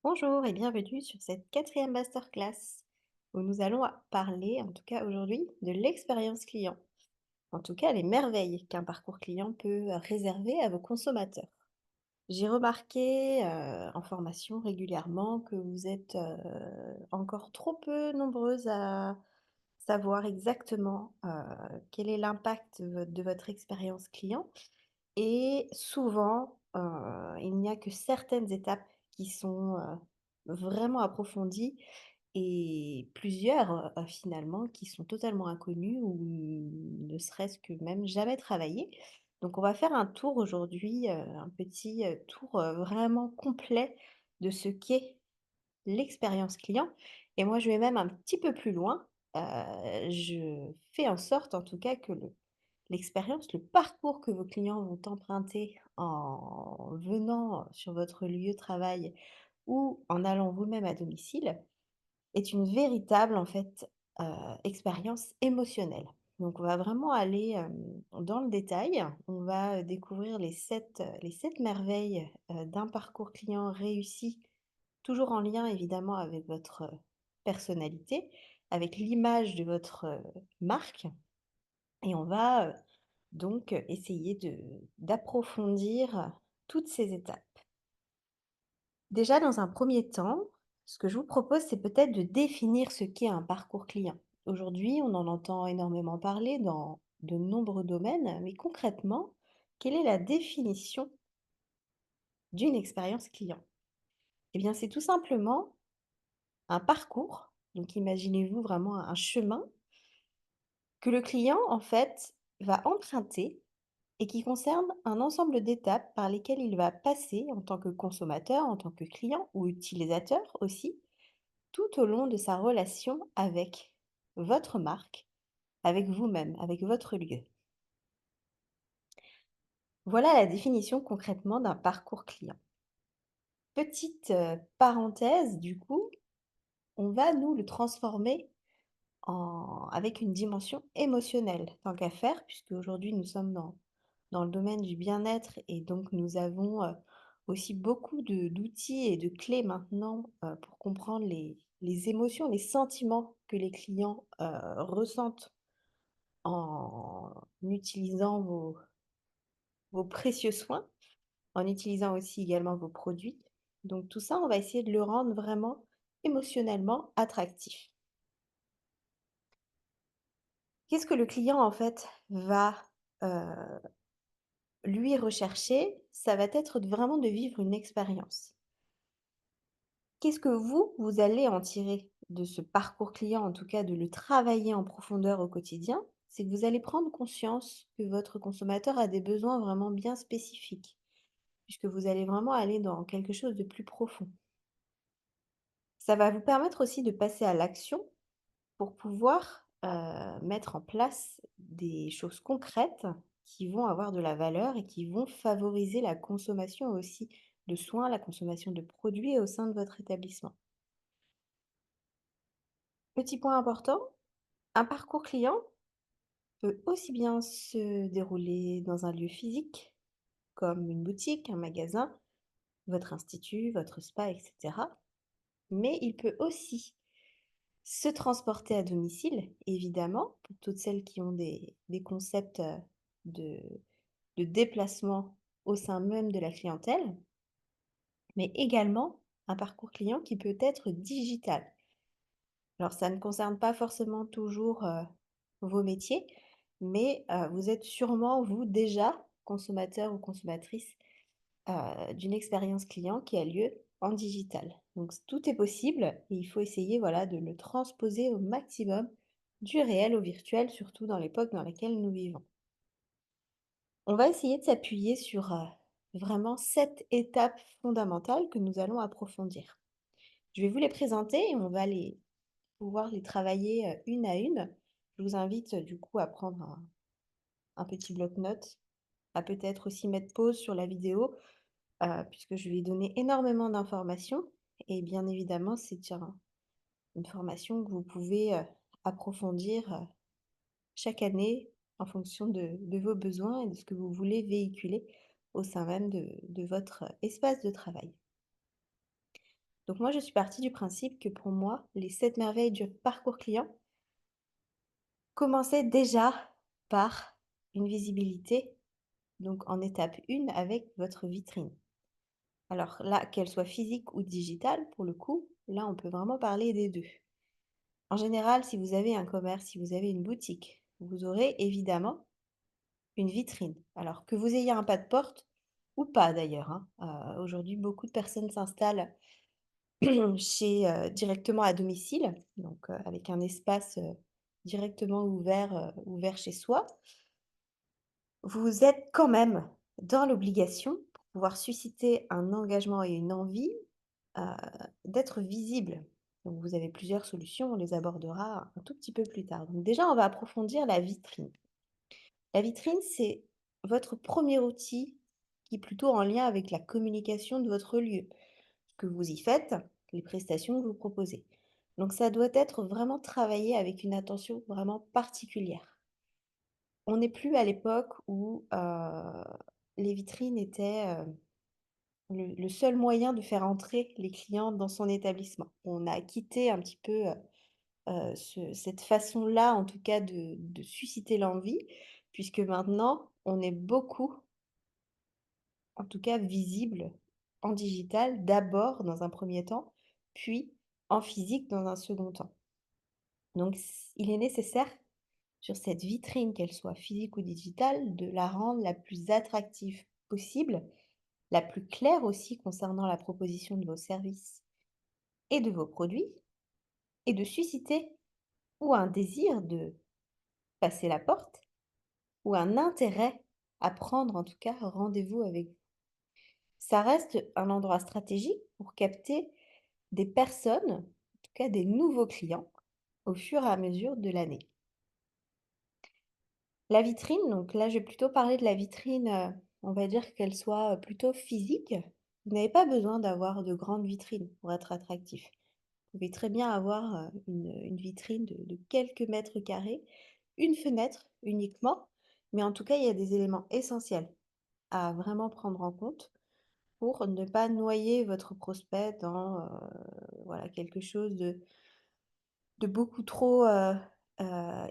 Bonjour et bienvenue sur cette quatrième masterclass où nous allons parler, en tout cas aujourd'hui, de l'expérience client. En tout cas, les merveilles qu'un parcours client peut réserver à vos consommateurs. J'ai remarqué en formation régulièrement que vous êtes encore trop peu nombreuses à savoir exactement quel est l'impact de votre expérience client et souvent, il n'y a que certaines étapes qui sont, vraiment approfondies et plusieurs, finalement qui sont totalement inconnues ou ne serait-ce que même jamais travaillées. Donc on va faire un tour aujourd'hui, un petit, tour, vraiment complet de ce qu'est l'expérience client et moi je vais même un petit peu plus loin, je fais en sorte en tout cas que l'expérience, le parcours que vos clients vont emprunter en venant sur votre lieu de travail ou en allant vous-même à domicile est une véritable, en fait, expérience émotionnelle. Donc on va vraiment aller, dans le détail. On va, découvrir les 7 merveilles, d'un parcours client réussi, toujours en lien évidemment avec votre, personnalité, avec l'image de votre, marque et on va, donc essayer d'approfondir toutes ces étapes. Déjà dans un premier temps, ce que je vous propose, c'est peut-être de définir ce qu'est un parcours client. Aujourd'hui, on en entend énormément parler dans de nombreux domaines, mais concrètement, quelle est la définition d'une expérience client? Eh bien, c'est tout simplement un parcours, donc imaginez-vous vraiment un chemin que le client, en fait, va emprunter et qui concerne un ensemble d'étapes par lesquelles il va passer en tant que consommateur, en tant que client ou utilisateur aussi, tout au long de sa relation avec votre marque, avec vous-même, avec votre lieu. Voilà la définition concrètement d'un parcours client. Petite parenthèse, du coup, on va nous le transformer avec une dimension émotionnelle, tant qu'à faire, puisque aujourd'hui nous sommes dans le domaine du bien-être et donc nous avons, aussi beaucoup d'outils et de clés maintenant, pour comprendre les émotions, les sentiments que les clients, ressentent en utilisant vos précieux soins, en utilisant aussi également vos produits. Donc tout ça, on va essayer de le rendre vraiment émotionnellement attractif. Qu'est-ce que le client, en fait, va, heu, lui rechercher? Ça va être vraiment de vivre une expérience. Qu'est-ce que vous allez en tirer de ce parcours client, en tout cas de le travailler en profondeur au quotidien? C'est que vous allez prendre conscience que votre consommateur a des besoins vraiment bien spécifiques, puisque vous allez vraiment aller dans quelque chose de plus profond. Ça va vous permettre aussi de passer à l'action pour pouvoir, mettre en place des choses concrètes qui vont avoir de la valeur et qui vont favoriser la consommation aussi de soins, la consommation de produits au sein de votre établissement. Petit point important, un parcours client peut aussi bien se dérouler dans un lieu physique, comme une boutique, un magasin, votre institut, votre spa, et cetera. Mais il peut aussi se transporter à domicile, évidemment, pour toutes celles qui ont des concepts, de de déplacement au sein même de la clientèle, mais également un parcours client qui peut être digital. Alors ça ne concerne pas forcément toujours, vos métiers, mais vous êtes sûrement, vous, déjà consommateur ou consommatrice, d'une expérience client qui a lieu en digital. Donc tout est possible et il faut essayer, voilà, de le transposer au maximum du réel au virtuel, surtout dans l'époque dans laquelle nous vivons. On va essayer de s'appuyer sur, vraiment 7 étapes fondamentales que nous allons approfondir. Je vais vous les présenter et on va pouvoir les travailler, une à une. Je vous invite, du coup à prendre un petit bloc-notes, à peut-être aussi mettre pause sur la vidéo, puisque je vais donner énormément d'informations et bien évidemment, c'est une formation que vous pouvez, approfondir, chaque année en fonction de vos besoins et de ce que vous voulez véhiculer au sein même de votre espace de travail. Donc moi, je suis partie du principe que pour moi, les 7 merveilles du parcours client commençaient déjà par une visibilité, donc en étape 1 avec votre vitrine. Alors là, qu'elle soit physique ou digitale, pour le coup, là, on peut vraiment parler des 2. En général, si vous avez un commerce, si vous avez une boutique, vous aurez évidemment une vitrine. Alors que vous ayez un pas de porte ou pas d'ailleurs, hein. Aujourd'hui, beaucoup de personnes s'installent directement à domicile, donc avec un espace, directement ouvert chez soi. Vous êtes quand même dans l'obligation, pour pouvoir susciter un engagement et une envie, heu, d'être visible. Donc vous avez plusieurs solutions, on les abordera un tout petit peu plus tard. Donc déjà, on va approfondir la vitrine. La vitrine, c'est votre premier outil qui est plutôt en lien avec la communication de votre lieu, ce que vous y faites, les prestations que vous proposez. Donc ça doit être vraiment travaillé avec une attention vraiment particulière. On n'est plus à l'époque où, les vitrines étaient, le seul moyen de faire entrer les clients dans son établissement. On a quitté un petit peu, cette façon-là, en tout cas, de susciter l'envie, puisque maintenant, on est beaucoup, en tout cas, visible en digital, d'abord dans un premier temps, puis en physique dans un second temps. Donc il est nécessaire, sur cette vitrine, qu'elle soit physique ou digitale, de la rendre la plus attractive possible, la plus claire aussi concernant la proposition de vos services et de vos produits, et de susciter ou un désir de passer la porte, ou un intérêt à prendre en tout cas rendez-vous avec vous. Ça reste un endroit stratégique pour capter des personnes, en tout cas des nouveaux clients, au fur et à mesure de l'année. La vitrine, donc là, je vais plutôt parler de la vitrine, on va dire qu'elle soit, plutôt physique. Vous n'avez pas besoin d'avoir de grandes vitrines pour être attractif. Vous pouvez très bien avoir, une vitrine de quelques mètres carrés, une fenêtre uniquement, mais en tout cas, il y a des éléments essentiels à vraiment prendre en compte pour ne pas noyer votre prospect dans, voilà, quelque chose de beaucoup trop,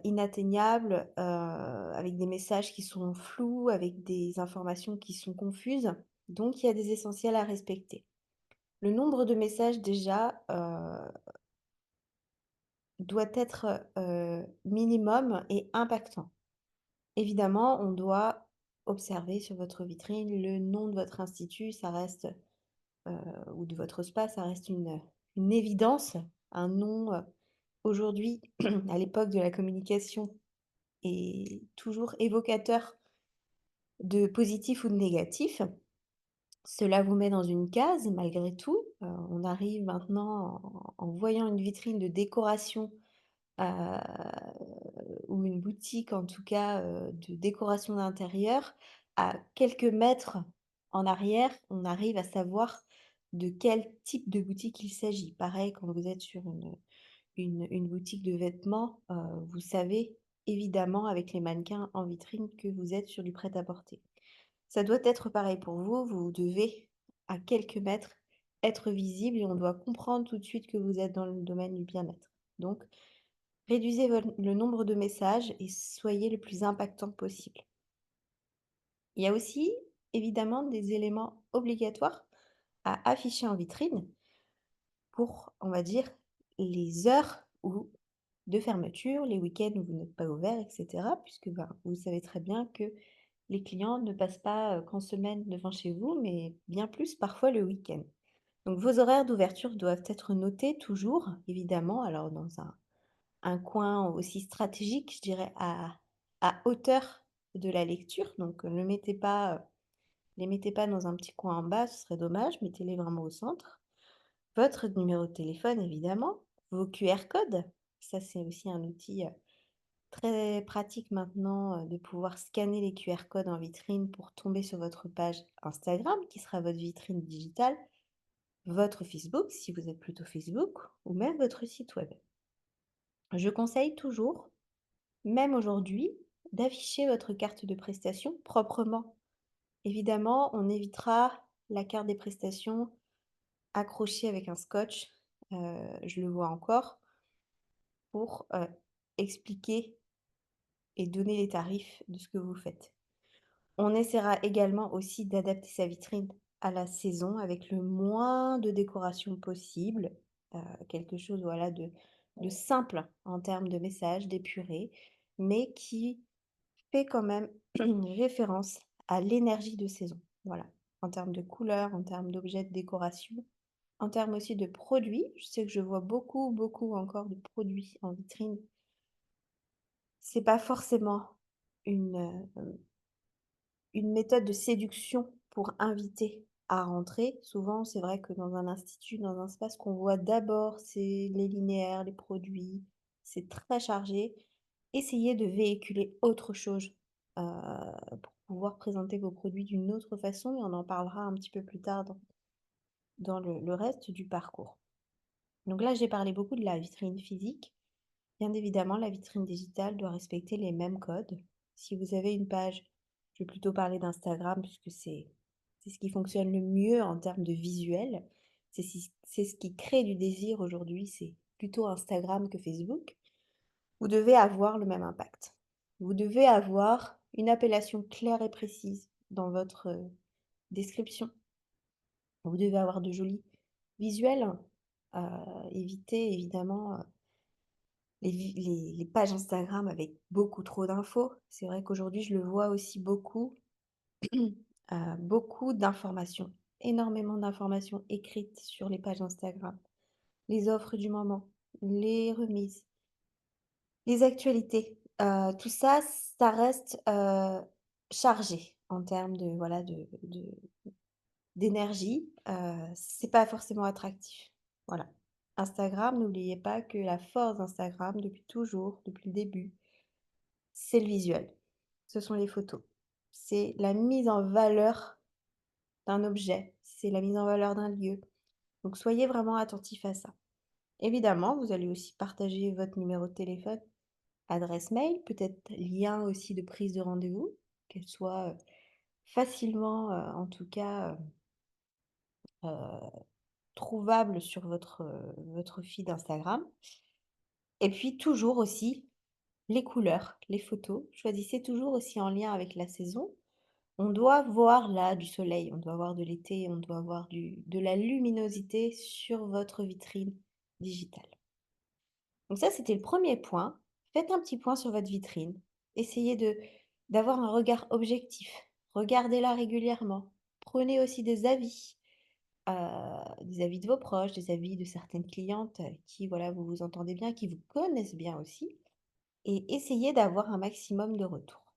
inatteignable, avec des messages qui sont flous, avec des informations qui sont confuses. Donc il y a des essentiels à respecter. Le nombre de messages déjà, doit être, minimum et impactant. Évidemment, on doit observer sur votre vitrine le nom de votre institut, ça reste, ou de votre spa, ça reste une évidence. Un nom, aujourd'hui, à l'époque de la communication, est toujours évocateur de positif ou de négatif. Cela vous met dans une case malgré tout. On arrive maintenant en voyant une vitrine de décoration, heu, ou une boutique en tout cas, de décoration d'intérieur, à quelques mètres en arrière, on arrive à savoir de quel type de boutique il s'agit. Pareil, quand vous êtes sur une boutique de vêtements, vous savez évidemment avec les mannequins en vitrine que vous êtes sur du prêt-à-porter. Ça doit être pareil pour vous, vous devez, à quelques mètres, être visible et on doit comprendre tout de suite que vous êtes dans le domaine du bien-être. Donc réduisez le nombre de messages et soyez le plus impactant possible. Il y a aussi évidemment des éléments obligatoires à afficher en vitrine pour, on va dire, les heures où de fermeture, les week-ends où vous n'êtes pas ouvert, et cetera, puisque, ben, vous savez très bien que les clients ne passent pas, qu'en semaine devant chez vous, mais bien plus parfois le week-end. Donc vos horaires d'ouverture doivent être notés toujours, évidemment, alors dans un coin aussi stratégique, je dirais à hauteur de la lecture, donc ne mettez pas, les mettez pas dans un petit coin en bas, ce serait dommage, mettez-les vraiment au centre. Votre numéro de téléphone évidemment, vos QR codes, ça c'est aussi un outil, très pratique maintenant, de pouvoir scanner les QR codes en vitrine pour tomber sur votre page Instagram qui sera votre vitrine digitale, votre Facebook si vous êtes plutôt Facebook ou même votre site web. Je conseille toujours, même aujourd'hui, d'afficher votre carte de prestation proprement. Évidemment, on évitera la carte des prestations accroché avec un scotch, je le vois encore, pour, expliquer et donner les tarifs de ce que vous faites. On essaiera également aussi d'adapter sa vitrine à la saison avec le moins de décoration possible, heu, quelque chose, voilà, de simple en termes de message, d'épuré, mais qui fait quand même référence à l'énergie de saison. Voilà, en termes de couleurs, en termes d'objets de décoration, en termes aussi de produits. Je sais que je vois beaucoup, beaucoup encore de produits en vitrine. C'est pas forcément une, une méthode de séduction pour inviter à rentrer. Souvent, c'est vrai que dans un institut, dans un espace qu'on voit d'abord, c'est les linéaires, les produits, c'est très chargé. Essayez de véhiculer autre chose, pour pouvoir présenter vos produits d'une autre façon et on en parlera un petit peu plus tard dans le reste du parcours. Donc là, j'ai parlé beaucoup de la vitrine physique. Bien évidemment, la vitrine digitale doit respecter les mêmes codes. Si vous avez une page, je vais plutôt parler d'Instagram puisque c'est ce qui fonctionne le mieux en termes de visuel. C'est ce qui crée du désir aujourd'hui, c'est plutôt Instagram que Facebook. Vous devez avoir le même impact. Vous devez avoir une appellation claire et précise dans votre description. Vous devez avoir de jolis visuels. Évitez évidemment les pages Instagram avec beaucoup trop d'infos. C'est vrai qu'aujourd'hui, je le vois aussi beaucoup, beaucoup d'informations, énormément d'informations écrites sur les pages Instagram. Les offres du moment, les remises, les actualités, tout ça, ça reste, chargé en termes de voilà, de d'énergie, c'est pas forcément attractif. Voilà. Instagram, n'oubliez pas que la force d'Instagram depuis toujours, depuis le début, c'est le visuel. Ce sont les photos. C'est la mise en valeur d'un objet, c'est la mise en valeur d'un lieu. Donc soyez vraiment attentifs à ça. Évidemment, vous allez aussi partager votre numéro de téléphone, adresse mail, peut-être lien aussi de prise de rendez-vous, qu'elle soit, facilement, en tout cas, trouvable sur votre feed Instagram et puis toujours aussi les couleurs, les photos. Choisissez toujours aussi en lien avec la saison. On doit voir là du soleil, on doit voir de l'été, on doit voir de la luminosité sur votre vitrine digitale. Donc ça, c'était le premier point. Faites un petit point sur votre vitrine. Essayez d'avoir un regard objectif. Regardez-la régulièrement. Prenez aussi des avis de vos proches, des avis de certaines clientes avec qui voilà, vous vous entendez bien, qui vous connaissent bien aussi, et essayez d'avoir un maximum de retours.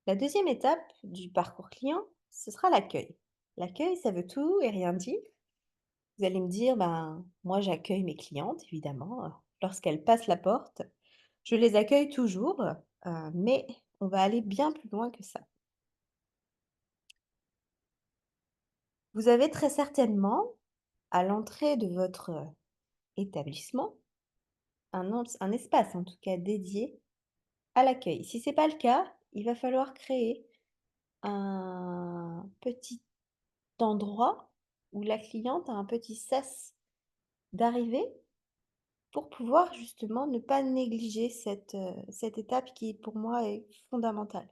La deuxième étape du parcours client, ce sera l'accueil. L'accueil, ça veut tout et rien dire. Vous allez me dire, ben, moi j'accueille mes clientes, évidemment, lorsqu'elles passent la porte. Je les accueille toujours, mais on va aller bien plus loin que ça. Vous avez très certainement, à l'entrée de votre établissement, un espace en tout cas dédié à l'accueil. Si c'est pas le cas, il va falloir créer un petit endroit où la cliente a un petit sas d'arrivée pour pouvoir justement ne pas négliger cette étape qui pour moi est fondamentale.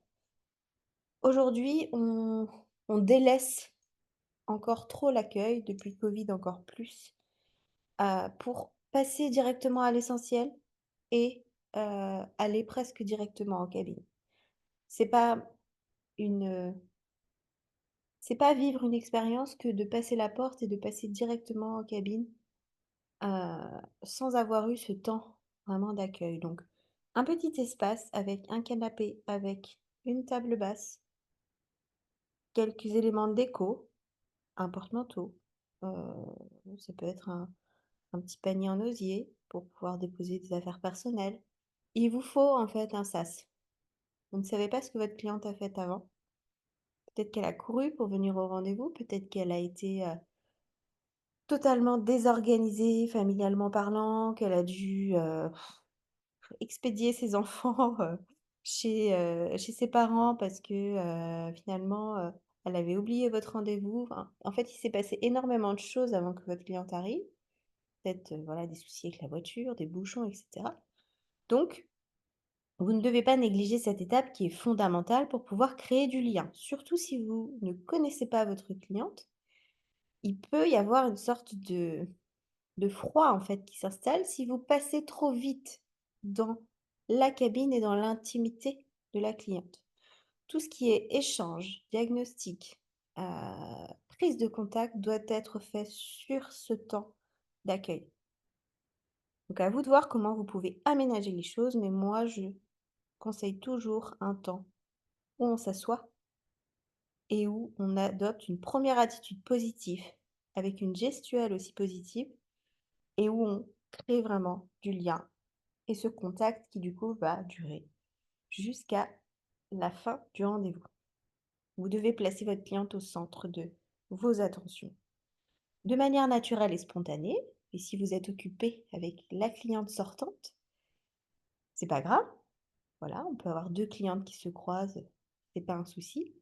Aujourd'hui, on délaisse encore trop l'accueil, depuis le Covid encore plus, pour passer directement à l'essentiel et aller presque directement en cabine. C'est pas une, c'est pas vivre une expérience que de passer la porte et de passer directement en cabine, sans avoir eu ce temps vraiment d'accueil. Donc un petit espace avec un canapé, avec une table basse, quelques éléments de déco, un porte-manteau, ça peut être un petit panier en osier pour pouvoir déposer des affaires personnelles. Il vous faut en fait un sas. Vous ne savez pas ce que votre cliente a fait avant. Peut-être qu'elle a couru pour venir au rendez-vous, peut-être qu'elle a été, totalement désorganisée familialement parlant, qu'elle a dû, expédier ses enfants, chez ses parents parce que, finalement, elle avait oublié votre rendez-vous. Enfin, en fait, il s'est passé énormément de choses avant que votre cliente arrive. Peut-être, voilà, des soucis avec la voiture, des bouchons et cetera. Donc, vous ne devez pas négliger cette étape qui est fondamentale pour pouvoir créer du lien. Surtout si vous ne connaissez pas votre cliente, il peut y avoir une sorte de froid, en fait, qui s'installe si vous passez trop vite dans la cabine et dans l'intimité de la cliente. Tout ce qui est échange, diagnostic, heu, prise de contact doit être fait sur ce temps d'accueil. Donc à vous de voir comment vous pouvez aménager les choses, mais moi je conseille toujours un temps où on s'assoit et où on adopte une première attitude positive, avec une gestuelle aussi positive et où on crée vraiment du lien et ce contact qui du coup va durer jusqu'à la fin du rendez-vous. Vous devez placer votre cliente au centre de vos attentions, de manière naturelle et spontanée. Et si vous êtes occupé avec la cliente sortante, c'est pas grave. Voilà, on peut avoir 2 clientes qui se croisent, c'est pas un souci.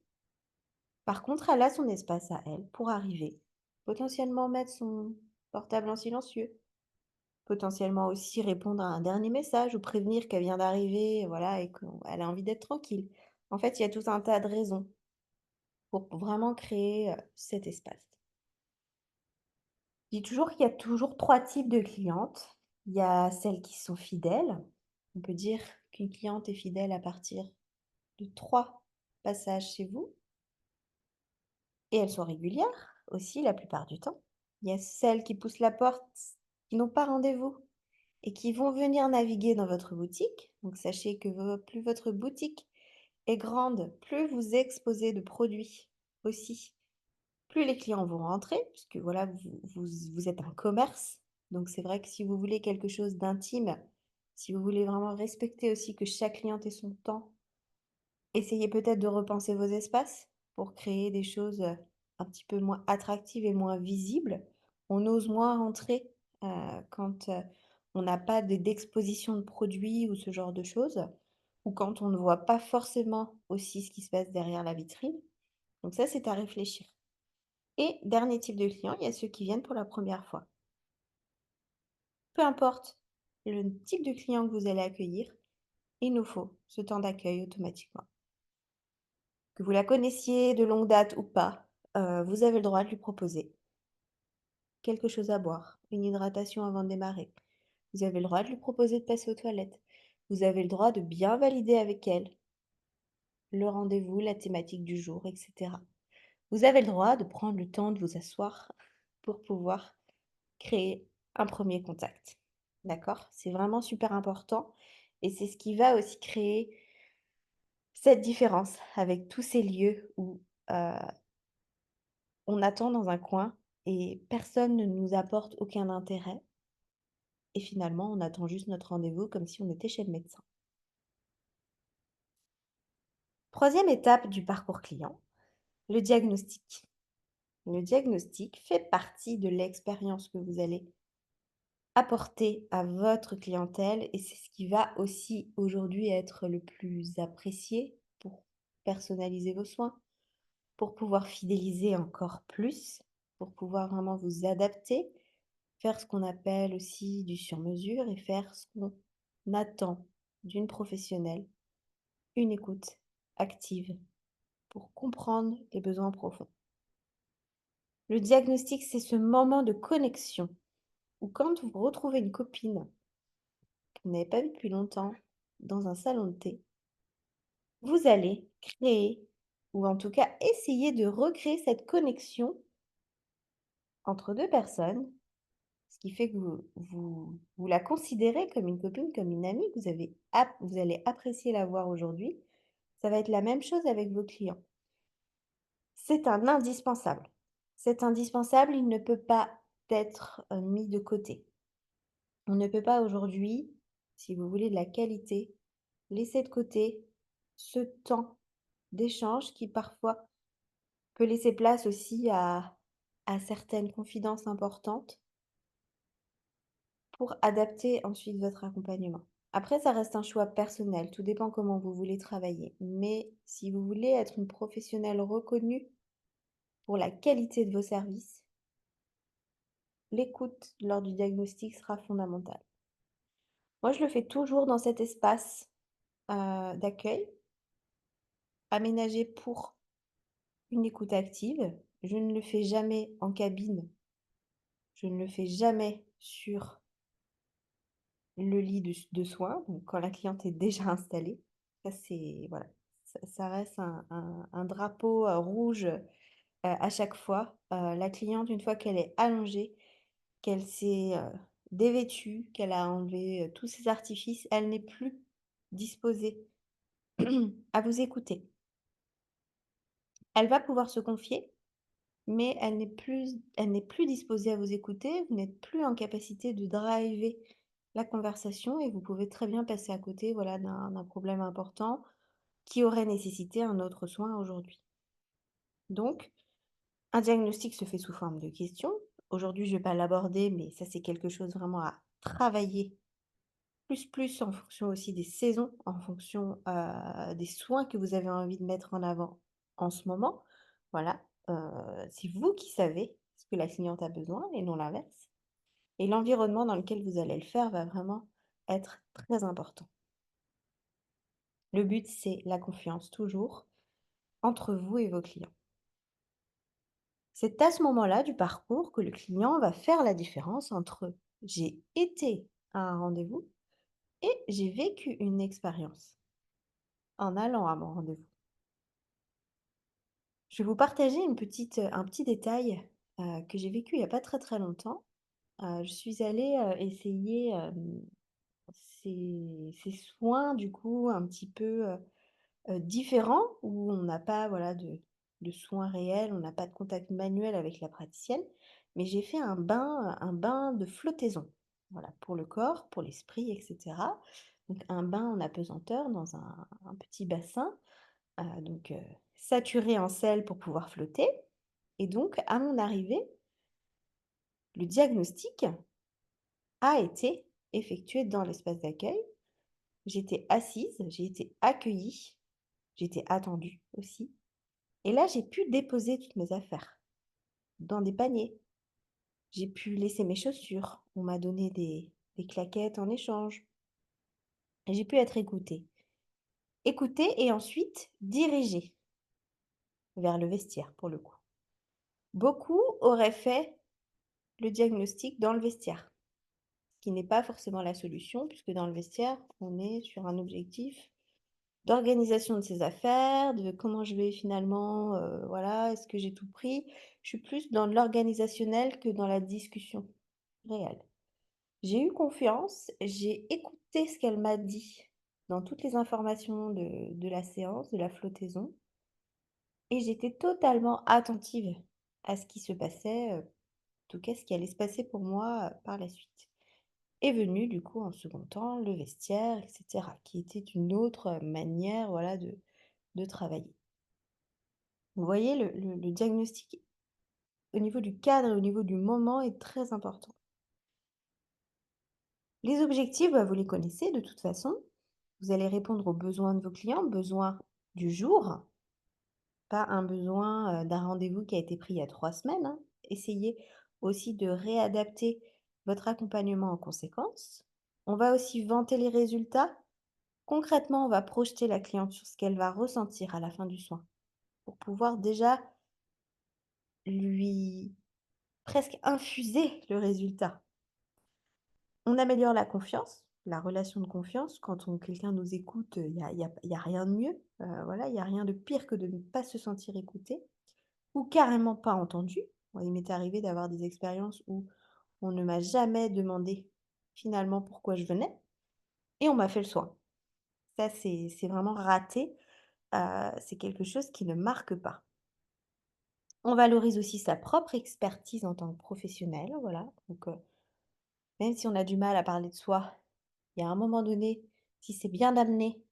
Par contre, elle a son espace à elle pour arriver, potentiellement mettre son portable en silencieux, potentiellement aussi répondre à un dernier message ou prévenir qu'elle vient d'arriver, voilà, et qu'elle a envie d'être tranquille. En fait, il y a tout un tas de raisons pour vraiment créer, cet espace. Je dis toujours qu'il y a toujours 3 types de clientes. Il y a celles qui sont fidèles. On peut dire qu'une cliente est fidèle à partir de 3 passages chez vous et elles sont régulières aussi la plupart du temps. Il y a celles qui poussent la porte, qui n'ont pas rendez-vous et qui vont venir naviguer dans votre boutique. Donc sachez que plus votre boutique est grande, plus vous exposez de produits aussi, plus les clients vont rentrer, puisque voilà, vous êtes un commerce. Donc c'est vrai que si vous voulez quelque chose d'intime, si vous voulez vraiment respecter aussi que chaque cliente ait son temps, essayez peut-être de repenser vos espaces pour créer des choses, un petit peu moins attractives et moins visibles. On ose moins rentrer, quand, on n'a pas d'exposition de produits ou ce genre de choses, ou quand on ne voit pas forcément aussi ce qui se passe derrière la vitrine. Donc ça, c'est à réfléchir. Et dernier type de client, il y a ceux qui viennent pour la première fois. Peu importe le type de client que vous allez accueillir, il nous faut ce temps d'accueil automatiquement. Que vous la connaissiez de longue date ou pas, vous avez le droit de lui proposer quelque chose à boire, une hydratation avant de démarrer. Vous avez le droit de lui proposer de passer aux toilettes. Vous avez le droit de bien valider avec elle le rendez-vous, la thématique du jour, et cetera. Vous avez le droit de prendre le temps de vous asseoir pour pouvoir créer un premier contact. D'accord? C'est vraiment super important et c'est ce qui va aussi créer cette différence avec tous ces lieux où, on attend dans un coin et personne ne nous apporte aucun intérêt et finalement on attend juste notre rendez-vous comme si on était chez le médecin. Troisième étape du parcours client, le diagnostic. Le diagnostic fait partie de l'expérience que vous allez apporter à votre clientèle et c'est ce qui va aussi aujourd'hui être le plus apprécié pour personnaliser vos soins, pour pouvoir fidéliser encore plus, pour pouvoir vraiment vous adapter, faire ce qu'on appelle aussi du sur-mesure et faire ce qu'on attend d'une professionnelle, une écoute active pour comprendre les besoins profonds. Le diagnostic, c'est ce moment de connexion où quand vous retrouvez une copine que vous n'avez pas vue depuis longtemps dans un salon de thé, vous allez créer ou en tout cas essayer de recréer cette connexion entre 2 personnes, ce qui fait que vous la considérez comme une copine, comme une amie, que vous allez apprécier la voir aujourd'hui. Ça va être la même chose avec vos clients. C'est un indispensable. Cet indispensable, il ne peut pas être, mis de côté. On ne peut pas aujourd'hui, si vous voulez de la qualité, laisser de côté ce temps d'échange qui parfois peut laisser place aussi à certaines confidences importantes pour adapter ensuite votre accompagnement. Après, ça reste un choix personnel, tout dépend comment vous voulez travailler. Mais si vous voulez être une professionnelle reconnue pour la qualité de vos services, l'écoute lors du diagnostic sera fondamentale. Moi, je le fais toujours dans cet espace, d'accueil, aménagé pour une écoute active. Je ne le fais jamais en cabine, je ne le fais jamais sur le lit de soins, donc quand la cliente est déjà installée. Ça, c'est voilà, ça reste un drapeau, rouge, à chaque fois. La cliente, une fois qu'elle est allongée, qu'elle s'est, dévêtue, qu'elle a enlevé, tous ses artifices, elle n'est plus disposée à vous écouter. Elle va pouvoir se confier, mais elle n'est plus disposée à vous écouter. Vous n'êtes plus en capacité de driver la conversation et vous pouvez très bien passer à côté, voilà, d'un problème important qui aurait nécessité un autre soin aujourd'hui. Donc, un diagnostic se fait sous forme de questions. Aujourd'hui, je ne vais pas l'aborder, mais ça, c'est quelque chose vraiment à travailler plus en fonction aussi des saisons, en fonction, des soins que vous avez envie de mettre en avant en ce moment. Voilà, c'est vous qui savez ce que la cliente a besoin et non l'inverse, et l'environnement dans lequel vous allez le faire va vraiment être très important. Le but, c'est la confiance toujours entre vous et vos clients. C'est à ce moment-là du parcours que le client va faire la différence entre «j'ai été à un rendez-vous» et «j'ai vécu une expérience en allant à mon rendez-vous». Je vais vous partager un petit détail, que j'ai vécu il y a pas très, très longtemps. Je suis allée, essayer, ces soins du coup un petit peu, différents où on n'a pas, voilà, de soins réels, on n'a pas de contact manuel avec la praticienne, mais j'ai fait un bain de flottaison. Voilà, pour le corps, pour l'esprit et cetera. Donc un bain en apesanteur dans un petit bassin, donc saturé en sel pour pouvoir flotter, et donc à mon arrivée, le diagnostic a été effectué dans l'espace d'accueil. J'étais assise, j'ai été accueillie, j'ai été attendue aussi, et là, j'ai pu déposer toutes mes affaires dans des paniers. J'ai pu laisser mes chaussures, on m'a donné des claquettes en échange, et j'ai pu être écoutée. Écoutée et ensuite dirigée vers le vestiaire pour le coup. Beaucoup auraient fait le diagnostic dans le vestiaire, ce qui n'est pas forcément la solution puisque dans le vestiaire, on est sur un objectif d'organisation de ses affaires, de comment je vais finalement, voilà, est-ce que j'ai tout pris? Je suis plus dans l'organisationnel que dans la discussion réelle. J'ai eu confiance, j'ai écouté ce qu'elle m'a dit dans toutes les informations de la séance, de la flottaison, et j'étais totalement attentive à ce qui se passait, en tout cas ce qui allait se passer pour moi, par la suite. Est venu du coup en second temps le vestiaire et cetera, qui était une autre manière, voilà, de travailler. Vous voyez, le diagnostic au niveau du cadre et au niveau du moment est très important. Les objectifs, bah, vous les connaissez de toute façon. Vous allez répondre aux besoins de vos clients, besoins du jour, pas un besoin, d'un rendez-vous qui a été pris il y a 3 semaines, hein. Essayez aussi de réadapter votre accompagnement en conséquence. On va aussi vanter les résultats. Concrètement, on va projeter la cliente sur ce qu'elle va ressentir à la fin du soin, pour pouvoir déjà lui presque infuser le résultat. On améliore la confiance, la relation de confiance. Quand quelqu'un nous écoute, il y a rien de mieux, voilà, il y a rien de pire que de ne pas se sentir écouté ou carrément pas entendu. Moi, il m'est arrivé d'avoir des expériences où on ne m'a jamais demandé finalement pourquoi je venais et on m'a fait le soin. Ça, c'est vraiment raté, c'est quelque chose qui ne marque pas. On valorise aussi sa propre expertise en tant que professionnel, voilà, donc même si on a du mal à parler de soi, il y a un moment donné, si c'est bien amené,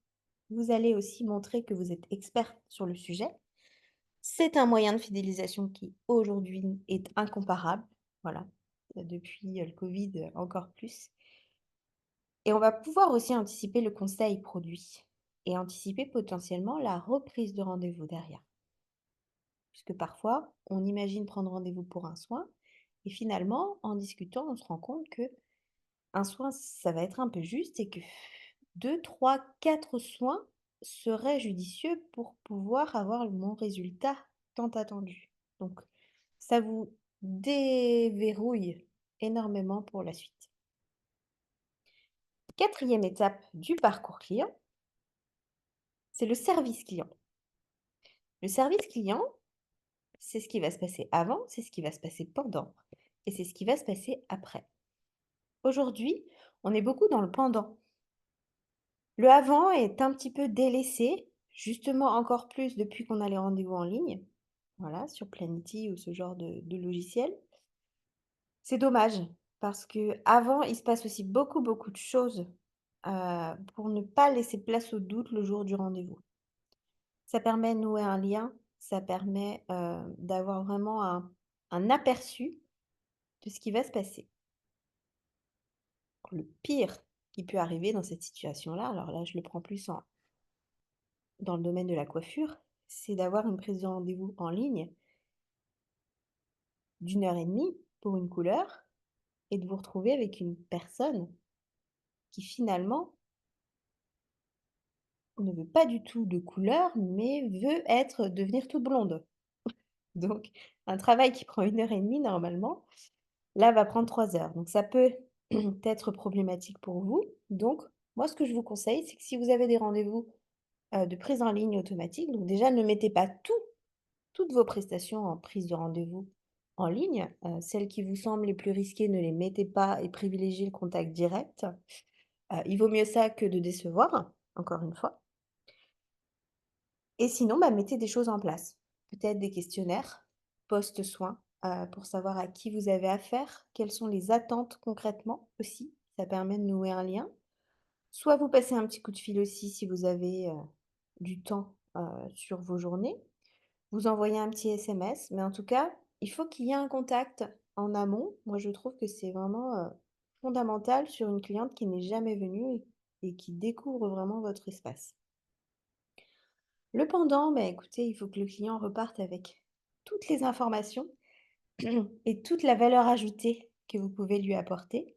vous allez aussi montrer que vous êtes experte sur le sujet. C'est un moyen de fidélisation qui, aujourd'hui, est incomparable, voilà, depuis, le covid, encore plus, et on va pouvoir aussi anticiper le conseil produit et anticiper potentiellement la reprise de rendez-vous derrière. puisque parfois, on imagine prendre rendez-vous pour un soin et finalement, en discutant, on se rend compte que un soin, ça va être un peu juste et que 2, 3, 4 soins seraient judicieux pour pouvoir avoir le bon résultat tant attendu. Donc ça vous déverrouille énormément pour la suite. Quatrième étape du parcours client, c'est le service client. Le service client, c'est ce qui va se passer avant, c'est ce qui va se passer pendant et c'est ce qui va se passer après. Aujourd'hui, on est beaucoup dans le pendant. Le avant est un petit peu délaissé, justement encore plus depuis qu'on a les rendez-vous en ligne, voilà, sur Planity ou ce genre de logiciel. C'est dommage parce que avant, il se passe aussi beaucoup, beaucoup de choses, pour ne pas laisser place au doute le jour du rendez-vous. Ça permet de nouer un lien, ça permet, d'avoir vraiment un aperçu de ce qui va se passer. Le pire qui peut arriver dans cette situation-là, alors là, je le prends plus en dans le domaine de la coiffure, c'est d'avoir une prise de rendez-vous en ligne d'1 heure et demie pour une couleur et de vous retrouver avec une personne qui finalement ne veut pas du tout de couleur, mais veut devenir toute blonde. Donc un travail qui prend 1 heure et demie normalement, là va prendre 3 heures. Donc ça peut être problématique pour vous. Donc moi ce que je vous conseille, c'est que si vous avez des rendez-vous, de prise en ligne automatique, donc déjà ne mettez pas toutes vos prestations en prise de rendez-vous en ligne. Celles qui vous semblent les plus risquées, ne les mettez pas et privilégiez le contact direct. Il vaut mieux ça que de décevoir, encore une fois. Et sinon, bah, mettez des choses en place. Peut-être des questionnaires post-soin, pour savoir à qui vous avez affaire, quelles sont les attentes concrètement aussi. Ça permet de nouer un lien. Soit vous passez un petit coup de fil aussi si vous avez, du temps, sur vos journées. Vous envoyez un petit SMS, mais en tout cas, il faut qu'il y ait un contact en amont. Moi, je trouve que c'est vraiment, fondamental sur une cliente qui n'est jamais venue et qui découvre vraiment votre espace. Le pendant, bah, écoutez, il faut que le client reparte avec toutes les informations et toute la valeur ajoutée que vous pouvez lui apporter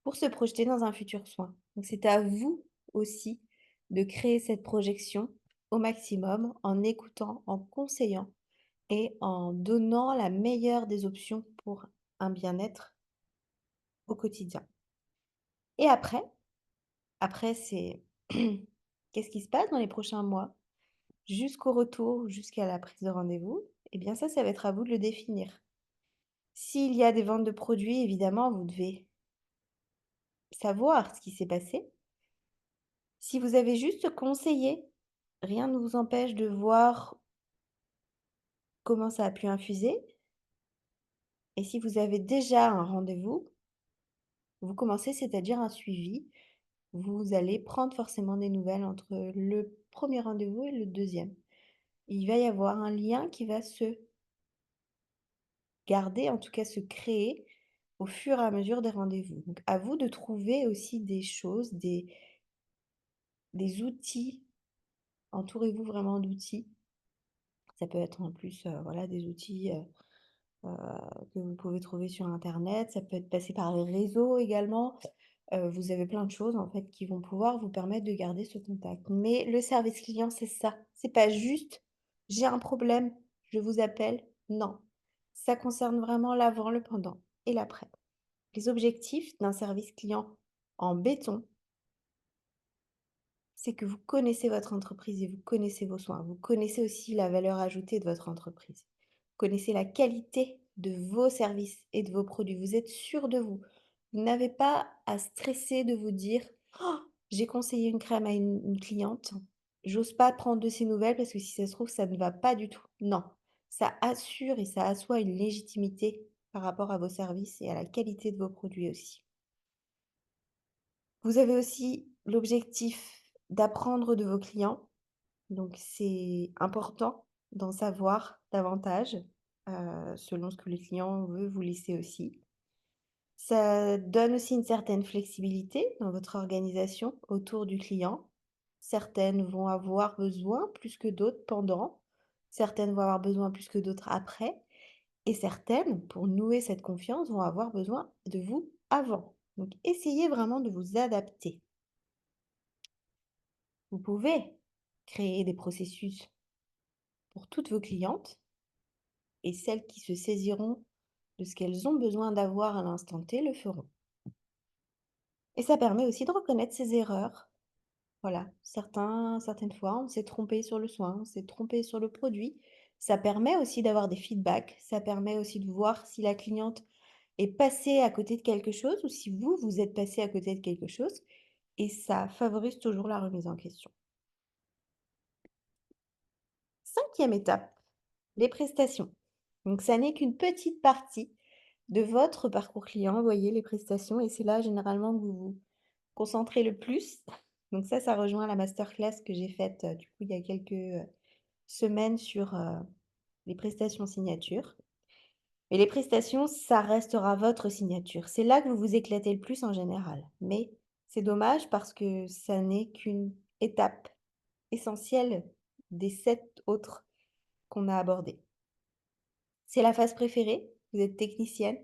pour se projeter dans un futur soin. Donc c'est à vous aussi de créer cette projection au maximum en écoutant, en conseillant et en donnant la meilleure des options pour un bien-être au quotidien. Et après c'est qu'est-ce qui se passe dans les prochains mois? Jusqu'au retour, jusqu'à la prise de rendez-vous, eh bien ça va être à vous de le définir. S'il y a des ventes de produits, évidemment, vous devez savoir ce qui s'est passé. Si vous avez juste conseillé, rien ne vous empêche de voir comment ça a pu infuser. Et si vous avez déjà un rendez-vous, vous commencez, c'est-à-dire un suivi. Vous allez prendre forcément des nouvelles entre le premier rendez-vous et le deuxième. Il va y avoir un lien qui va se garder, en tout cas se créer au fur et à mesure des rendez-vous. Donc à vous de trouver aussi des choses, des outils. Entourez-vous vraiment d'outils. Ça peut être en plus, voilà, des outils, heu, que vous pouvez trouver sur internet. Ça peut être passé par les réseaux également. Vous avez plein de choses en fait qui vont pouvoir vous permettre de garder ce contact. Mais le service client, c'est ça. C'est pas juste: «J'ai un problème, je vous appelle». Non, ça concerne vraiment l'avant, le pendant et l'après. Les objectifs d'un service client en béton, c'est que vous connaissez votre entreprise et vous connaissez vos soins. Vous connaissez aussi la valeur ajoutée de votre entreprise. Vous connaissez la qualité de vos services et de vos produits. Vous êtes sûr de vous. Vous n'avez pas à stresser de vous dire: «Oh, j'ai conseillé une crème à une cliente, j'ose pas prendre de ses nouvelles parce que si ça se trouve, ça ne va pas du tout». Non, ça assure et ça assoit une légitimité par rapport à vos services et à la qualité de vos produits aussi. Vous avez aussi l'objectif d'apprendre de vos clients, donc c'est important d'en savoir davantage, selon ce que le client veut vous laisser aussi. Ça donne aussi une certaine flexibilité dans votre organisation autour du client. Certaines vont avoir besoin plus que d'autres pendant. Certaines vont avoir besoin plus que d'autres après et certaines, pour nouer cette confiance, vont avoir besoin de vous avant. Donc essayez vraiment de vous adapter. Vous pouvez créer des processus pour toutes vos clientes et celles qui se saisiront de ce qu'elles ont besoin d'avoir à l'instant T le feront. Et ça permet aussi de reconnaître ses erreurs. Voilà, certaines fois, on s'est trompé sur le soin, on s'est trompé sur le produit. Ça permet aussi d'avoir des feedbacks, ça permet aussi de voir si la cliente est passée à côté de quelque chose ou si vous, vous êtes passé à côté de quelque chose et ça favorise toujours la remise en question. 5e étape, les prestations. Donc ça n'est qu'une petite partie de votre parcours client, vous voyez, les prestations et c'est là généralement que vous vous concentrez le plus. Donc ça rejoint la masterclass que j'ai faite, du coup, il y a quelques, semaines sur, les prestations signatures. Et les prestations, ça restera votre signature. C'est là que vous vous éclatez le plus en général. Mais c'est dommage parce que ça n'est qu'une étape essentielle des 7 autres qu'on a abordées. C'est la phase préférée, vous êtes technicienne,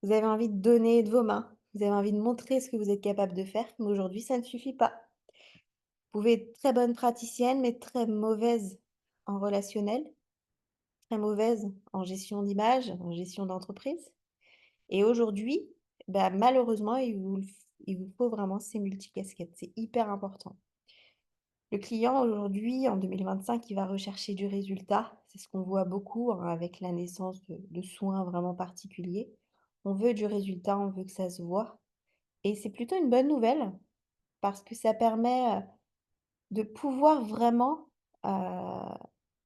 vous avez envie de donner de vos mains, vous avez envie de montrer ce que vous êtes capable de faire, mais aujourd'hui ça ne suffit pas. Vous pouvez être très bonne praticienne, mais très mauvaise en relationnel, très mauvaise en gestion d'image, en gestion d'entreprise. Et aujourd'hui, bah, malheureusement, il vous faut vraiment ces multicasquettes. C'est hyper important. Le client aujourd'hui, en 2025, il va rechercher du résultat. C'est ce qu'on voit beaucoup, hein, avec la naissance de soins vraiment particuliers. On veut du résultat, on veut que ça se voit. Et c'est plutôt une bonne nouvelle parce que ça permet, de pouvoir vraiment,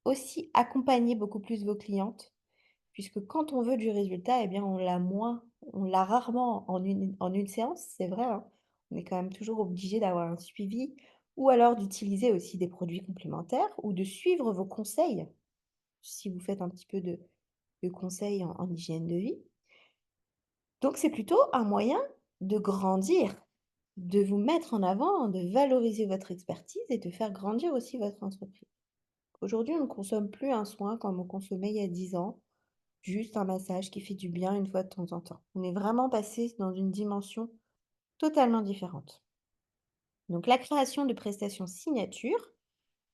aussi accompagner beaucoup plus vos clientes. Puisque quand on veut du résultat, eh bien, on l'a rarement en une séance, c'est vrai, hein. On est quand même toujours obligé d'avoir un suivi ou alors d'utiliser aussi des produits complémentaires ou de suivre vos conseils, si vous faites un petit peu de conseils en hygiène de vie. Donc c'est plutôt un moyen de grandir, de vous mettre en avant, de valoriser votre expertise et de faire grandir aussi votre entreprise. Aujourd'hui, on ne consomme plus un soin comme on consommait il y a 10 ans. Juste un massage qui fait du bien une fois de temps en temps. On est vraiment passé dans une dimension totalement différente. Donc la création de prestations signature,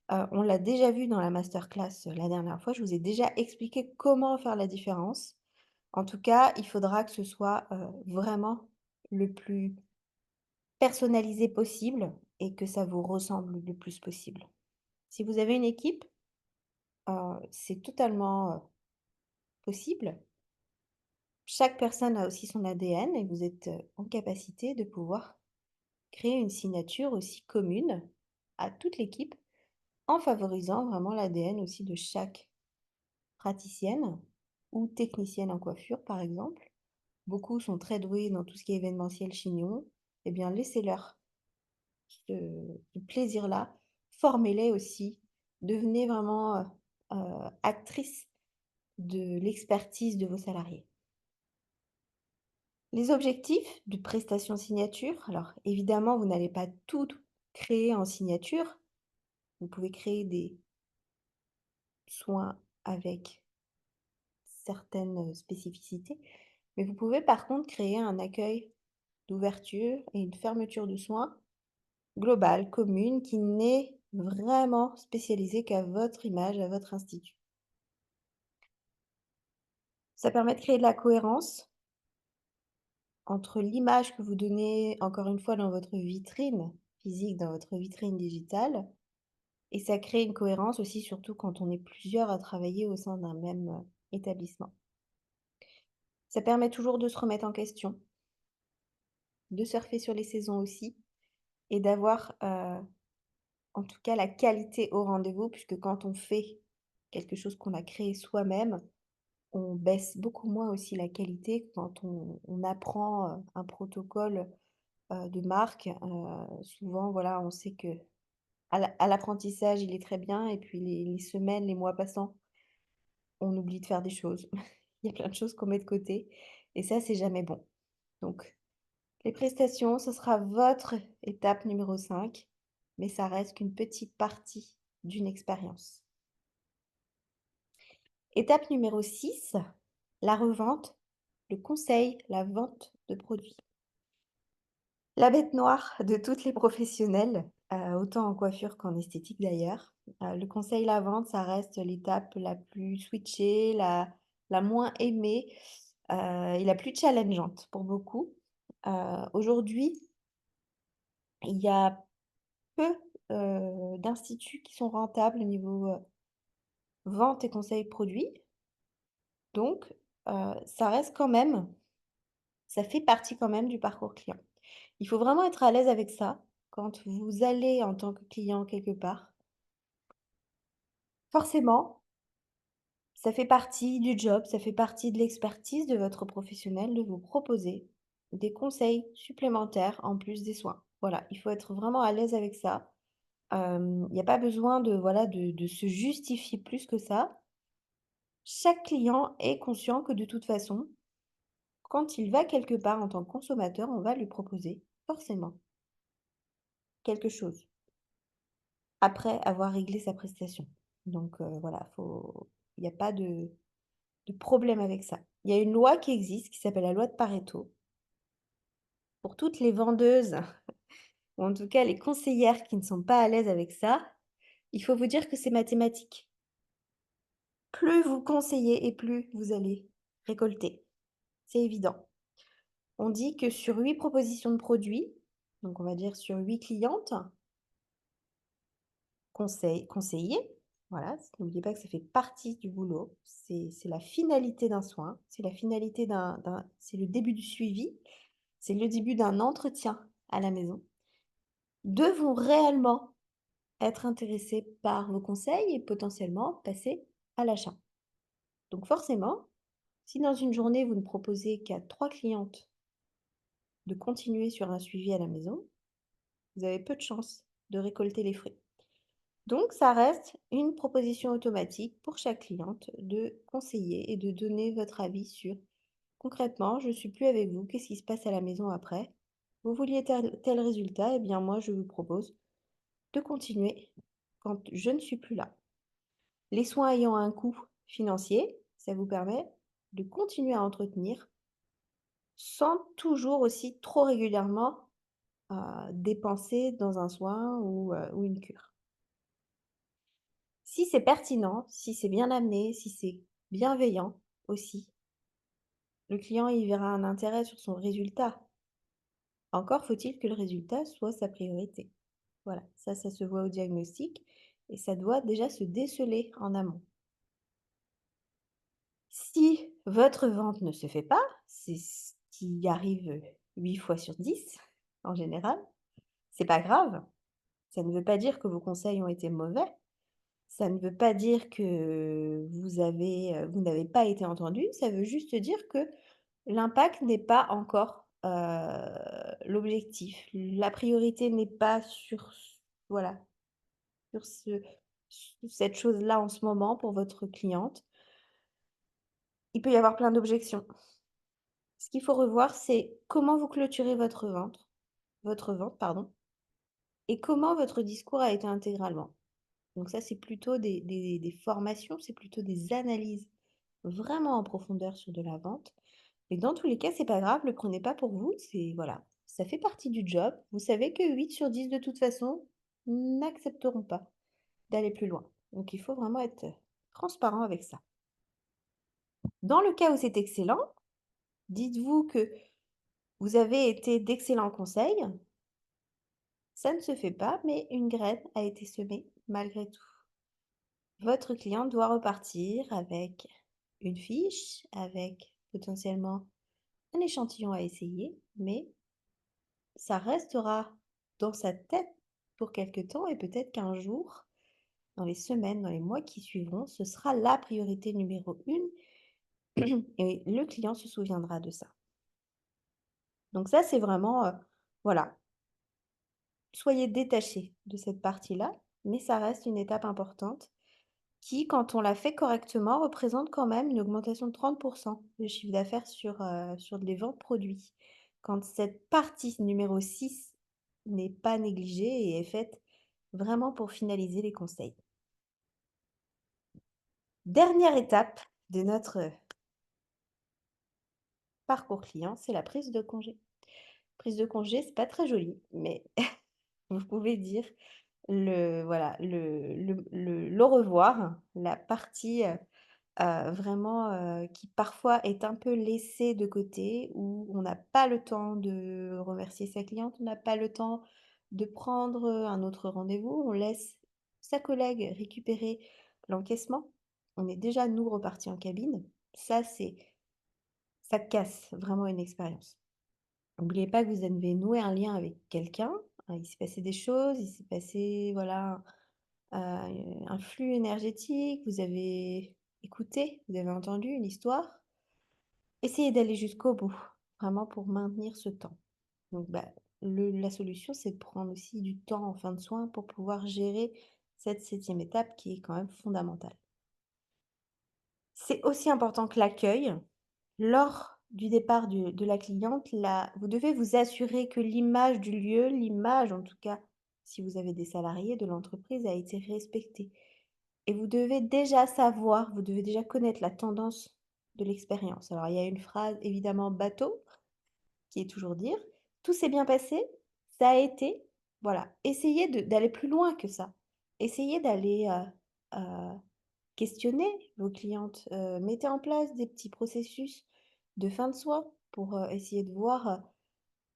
on l'a déjà vu dans la masterclass, la dernière fois. Je vous ai déjà expliqué comment faire la différence. En tout cas, il faudra que ce soit, vraiment le plus personnalisé possible et que ça vous ressemble le plus possible. Si vous avez une équipe, c'est totalement, possible. Chaque personne a aussi son ADN et vous êtes, en capacité de pouvoir créer une signature aussi commune à toute l'équipe, en favorisant vraiment l'ADN aussi de chaque praticienne ou technicienne en coiffure, par exemple. Beaucoup sont très doués dans tout ce qui est événementiel chignon. Eh bien, laissez-leur ce plaisir-là, formez-les aussi, devenez vraiment, actrice de l'expertise de vos salariés. Les objectifs de prestation signature, alors évidemment, vous n'allez pas tout créer en signature. Vous pouvez créer des soins avec certaines spécificités, mais vous pouvez par contre créer un accueil d'ouverture et une fermeture de soins globale, commune, qui n'est vraiment spécialisée qu'à votre image, à votre institut. Ça permet de créer de la cohérence entre l'image que vous donnez, encore une fois, dans votre vitrine physique, dans votre vitrine digitale. Et ça crée une cohérence aussi, surtout quand on est plusieurs à travailler au sein d'un même, établissement. Ça permet toujours de se remettre en question, de surfer sur les saisons aussi et d'avoir, en tout cas la qualité au rendez-vous puisque quand on fait quelque chose qu'on a créé soi-même, on baisse beaucoup moins aussi la qualité quand on apprend, un protocole, de marque. Souvent voilà, on sait que à l'apprentissage, il est très bien et puis les semaines, les mois passant, on oublie de faire des choses. Il y a plein de choses qu'on met de côté et ça, c'est jamais bon. Donc les prestations, ce sera votre étape numéro 5, mais ça reste qu'une petite partie d'une expérience. Étape numéro 6, la revente, le conseil, la vente de produits. La bête noire de toutes les professionnelles, autant en coiffure qu'en esthétique d'ailleurs. Le conseil, la vente, ça reste l'étape la plus switchée, la moins aimée, et la plus challengeante pour beaucoup. Aujourd'hui, il y a peu, d'instituts qui sont rentables au niveau, vente et conseil produits. Donc, ça reste quand même ça fait partie quand même du parcours client. Il faut vraiment être à l'aise avec ça quand vous allez en tant que client quelque part. Forcément, ça fait partie du job, ça fait partie de l'expertise de votre professionnel de vous proposer des conseils supplémentaires en plus des soins. Voilà, il faut être vraiment à l'aise avec ça. Il y a pas besoin de voilà, de se justifier plus que ça. Chaque client est conscient que de toute façon, quand il va quelque part en tant que consommateur, on va lui proposer forcément quelque chose, après avoir réglé sa prestation. Donc voilà, faut il n'y a pas de problème avec ça. Il y a une loi qui existe qui s'appelle la loi de Pareto. Pour toutes les vendeuses ou en tout cas les conseillères qui ne sont pas à l'aise avec ça, il faut vous dire que c'est mathématique. Plus vous conseillez et plus vous allez récolter. C'est évident. On dit que sur 8 propositions de produits, donc on va dire sur 8 clientes, conseillées, voilà, n'oubliez pas que ça fait partie du boulot. C'est la finalité d'un soin, c'est la finalité c'est le début du suivi, c'est le début d'un entretien à la maison. 2 vont réellement être intéressés par vos conseils et potentiellement passer à l'achat. Donc forcément, si dans une journée vous ne proposez qu'à 3 clientes de continuer sur un suivi à la maison, vous avez peu de chances de récolter les fruits. Donc ça reste une proposition automatique pour chaque cliente de conseiller et de donner votre avis sur concrètement, je ne suis plus avec vous, qu'est-ce qui se passe à la maison après? Vous vouliez tel résultat, eh bien moi je vous propose de continuer quand je ne suis plus là. Les soins ayant un coût financier, ça vous permet de continuer à entretenir sans toujours aussi trop régulièrement dépenser dans un soin ou une cure. Si c'est pertinent, si c'est bien amené, si c'est bienveillant aussi, le client y verra un intérêt sur son résultat. Encore faut-il que le résultat soit sa priorité. Voilà, ça se voit au diagnostic et ça doit déjà se déceler en amont. Si votre vente ne se fait pas, c'est ce qui arrive 8 fois sur 10 en général, c'est pas grave. Ça ne veut pas dire que vos conseils ont été mauvais. Ça ne veut pas dire que vous n'avez pas été entendu. Ça veut juste dire que l'impact n'est pas encore, l'objectif. La priorité n'est pas sur voilà, sur cette chose-là en ce moment pour votre cliente. Il peut y avoir plein d'objections. Ce qu'il faut revoir, c'est comment vous clôturez votre vente, pardon, et comment votre discours a été intégralement. Donc ça, c'est plutôt des formations, c'est plutôt des analyses vraiment en profondeur sur de la vente. Et dans tous les cas, c'est pas grave, le prenez pas pour vous, c'est voilà, ça fait partie du job. Vous savez que 8 sur 10 de toute façon n'accepteront pas d'aller plus loin. Donc il faut vraiment être transparent avec ça. Dans le cas où c'est excellent, dites-vous que vous avez été d'excellents conseils. Ça ne se fait pas, mais une graine a été semée malgré tout. Votre client doit repartir avec une fiche, avec potentiellement un échantillon à essayer, mais ça restera dans sa tête pour quelque temps et peut-être qu'un jour, dans les semaines, dans les mois qui suivront, ce sera la priorité numéro une et le client se souviendra de ça. Donc ça, c'est vraiment, voilà, soyez détachés de cette partie-là, mais ça reste une étape importante qui, quand on l'a fait correctement, représente quand même une augmentation de 30 de chiffre d'affaires sur les ventes produits. Quand cette partie numéro 6 n'est pas négligée et est faite vraiment pour finaliser les conseils. Dernière étape de notre parcours client, c'est la prise de congé. Prise de congé, c'est pas très joli, mais vous pouvez dire voilà, le revoir, la partie, vraiment, qui parfois est un peu laissée de côté, où on n'a pas le temps de remercier sa cliente, on n'a pas le temps de prendre, un autre rendez-vous. On laisse sa collègue récupérer l'encaissement. On est déjà, nous, repartis en cabine. Ça casse vraiment une expérience. N'oubliez pas que vous avez noué un lien avec quelqu'un, il s'est passé des choses, il s'est passé, voilà, un flux énergétique, vous avez écouté, vous avez entendu une histoire. Essayez d'aller jusqu'au bout, vraiment pour maintenir ce temps. Donc bah, la solution, c'est de prendre aussi du temps en fin de soin pour pouvoir gérer cette 7e étape qui est quand même fondamentale. C'est aussi important que l'accueil. Lors du départ de la cliente, vous devez vous assurer que l'image du lieu, l'image en tout cas, si vous avez des salariés de l'entreprise, a été respectée. Et vous devez déjà savoir, vous devez déjà connaître la tendance de l'expérience. Alors il y a une phrase évidemment bateau, qui est toujours dire: «Tout s'est bien passé, ça a été». Voilà, essayez d'aller plus loin que ça. Essayez d'aller, questionner vos clientes, mettez en place des petits processus de fin de soin pour, essayer de voir,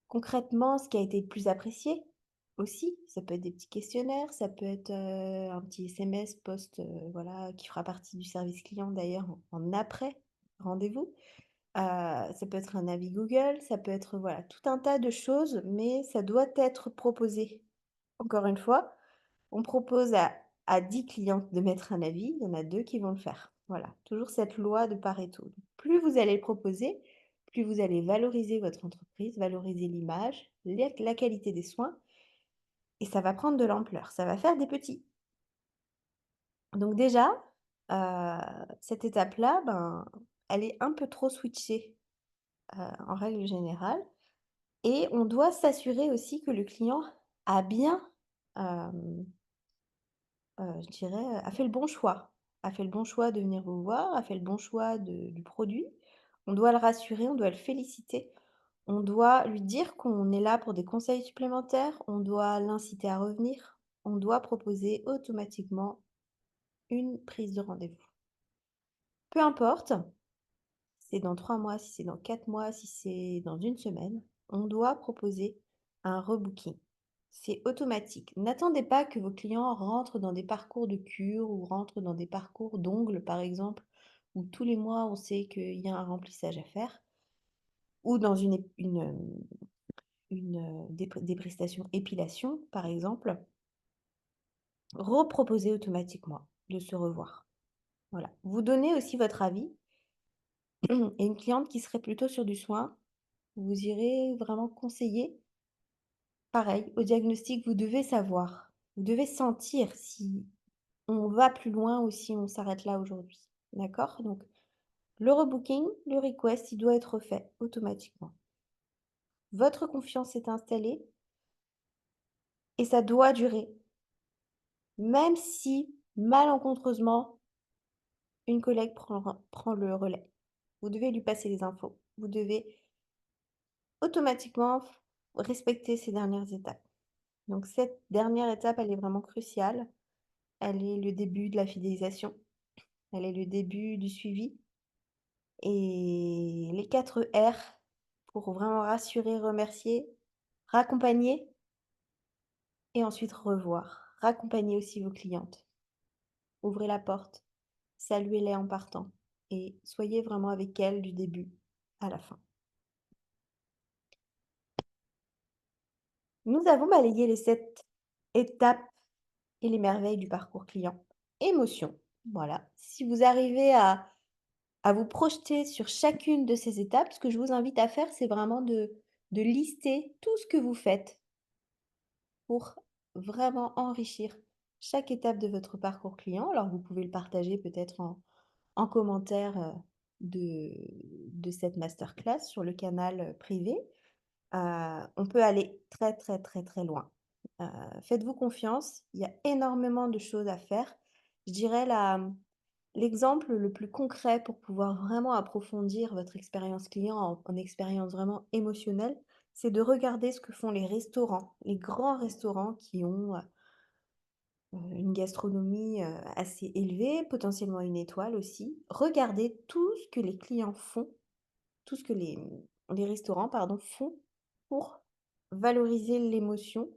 concrètement ce qui a été le plus apprécié aussi. Ça peut être des petits questionnaires, ça peut être, un petit SMS post, voilà, qui fera partie du service client d'ailleurs en après rendez-vous. Ça peut être un avis Google, ça peut être, voilà, tout un tas de choses, mais ça doit être proposé. Encore une fois, on propose à 10 clientes de mettre un avis, il y en a 2 qui vont le faire. Voilà, toujours cette loi de Pareto. Plus vous allez le proposer, plus vous allez valoriser votre entreprise, valoriser l'image, la qualité des soins et ça va prendre de l'ampleur, ça va faire des petits. Donc déjà, cette étape-là, ben, elle est un peu trop switchée, en règle générale et on doit s'assurer aussi que le client a bien, hem je dirais, a fait le bon choix. A fait le bon choix de venir vous voir, a fait le bon choix du produit. On doit le rassurer, on doit le féliciter, on doit lui dire qu'on est là pour des conseils supplémentaires, on doit l'inciter à revenir, on doit proposer automatiquement une prise de rendez-vous. Peu importe, si c'est dans 3 mois, si c'est dans 4 mois, si c'est dans une semaine, on doit proposer un rebooking. C'est automatique. N'attendez pas que vos clients rentrent dans des parcours de cure ou rentrent dans des parcours d'ongles, par exemple, où tous les mois on sait qu'il y a un remplissage à faire, ou dans des prestations épilation, par exemple. Reproposez automatiquement de se revoir. Voilà. Vous donnez aussi votre avis et une cliente qui serait plutôt sur du soin, vous irez vraiment conseiller. Pareil, au diagnostic, vous devez savoir, vous devez sentir si on va plus loin ou si on s'arrête là aujourd'hui. D'accord? Donc le rebooking, le request, il doit être fait automatiquement. Votre confiance est installée et ça doit durer, même si malencontreusement, une collègue prend le relais. Vous devez lui passer les infos. Vous devez automatiquement respecter ces dernières étapes. Donc cette dernière étape, elle est vraiment cruciale. Elle est le début de la fidélisation. Elle est le début du suivi et les 4 R pour vraiment rassurer, remercier, raccompagner et ensuite revoir. Raccompagnez aussi vos clientes. Ouvrez la porte, saluez-les en partant et soyez vraiment avec elles du début à la fin. Nous avons balayé les 7 étapes et les merveilles du parcours client. Émotion, voilà. Si vous arrivez à vous projeter sur chacune de ces étapes, ce que je vous invite à faire, c'est vraiment de lister tout ce que vous faites pour vraiment enrichir chaque étape de votre parcours client. Alors vous pouvez le partager peut-être en commentaire, de cette masterclass sur le canal, privé. On peut aller très, très, très, très loin. Faites-vous confiance, il y a énormément de choses à faire. Je dirais l'exemple le plus concret pour pouvoir vraiment approfondir votre expérience client en expérience vraiment émotionnelle, c'est de regarder ce que font les restaurants, les grands restaurants qui ont, une gastronomie, assez élevée, potentiellement une étoile aussi. Regardez tout ce que les clients font, tout ce que les restaurants, pardon, font pour valoriser l'émotion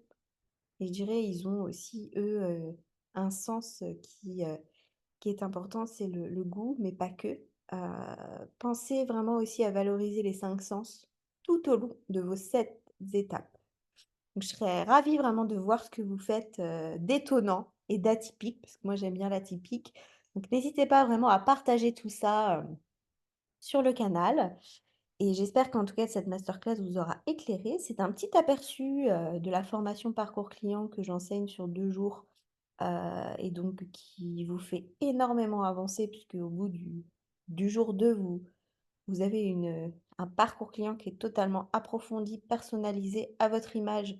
et je dirais, ils ont aussi eux, un sens, qui est important, c'est le goût, mais pas que. Pensez vraiment aussi à valoriser les 5 sens tout au long de vos 7 étapes. Donc je serais ravie vraiment de voir ce que vous faites, d'étonnant et d'atypique, parce que moi j'aime bien l'atypique. Donc n'hésitez pas vraiment à partager tout ça, sur le canal et j'espère qu'en tout cas cette masterclass vous aura éclairé. C'est un petit aperçu, de la formation parcours client que j'enseigne sur 2 jours, et donc qui vous fait énormément avancer puisque au bout du jour 2 vous avez un parcours client qui est totalement approfondi, personnalisé à votre image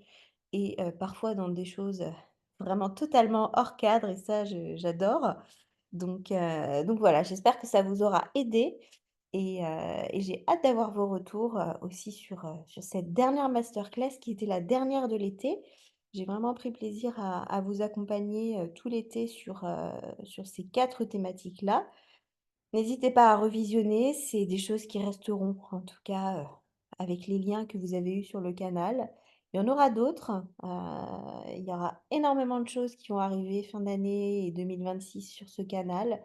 et parfois dans des choses, vraiment totalement hors cadre et ça j'adore. Donc voilà, j'espère que ça vous aura aidé et j'ai hâte d'avoir vos retours, aussi sur cette dernière masterclass qui était la dernière de l'été. J'ai vraiment pris plaisir à vous accompagner, tout l'été sur ces 4 thématiques-là. N'hésitez pas à revisionner, c'est des choses qui resteront, en tout cas, avec les liens que vous avez eus sur le canal. Il y en aura d'autres, il y aura énormément de choses qui vont arriver fin d'année et 2026 sur ce canal,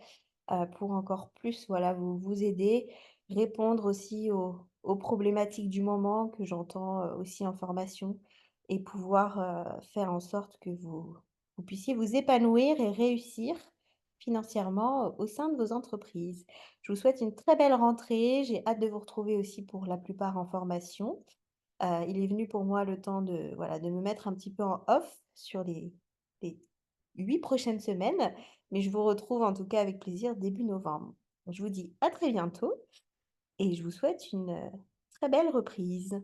pour encore plus, voilà, vous aider, répondre aussi aux problématiques du moment que j'entends, aussi en formation et pouvoir, faire en sorte que vous puissiez vous épanouir et réussir financièrement au sein de vos entreprises. Je vous souhaite une très belle rentrée. J'ai hâte de vous retrouver aussi pour la plupart en formation. Il est venu pour moi le temps de, voilà, de me mettre un petit peu en off sur les 8 prochaines semaines, mais je vous retrouve en tout cas avec plaisir début novembre. Je vous dis à très bientôt et je vous souhaite une, très belle reprise.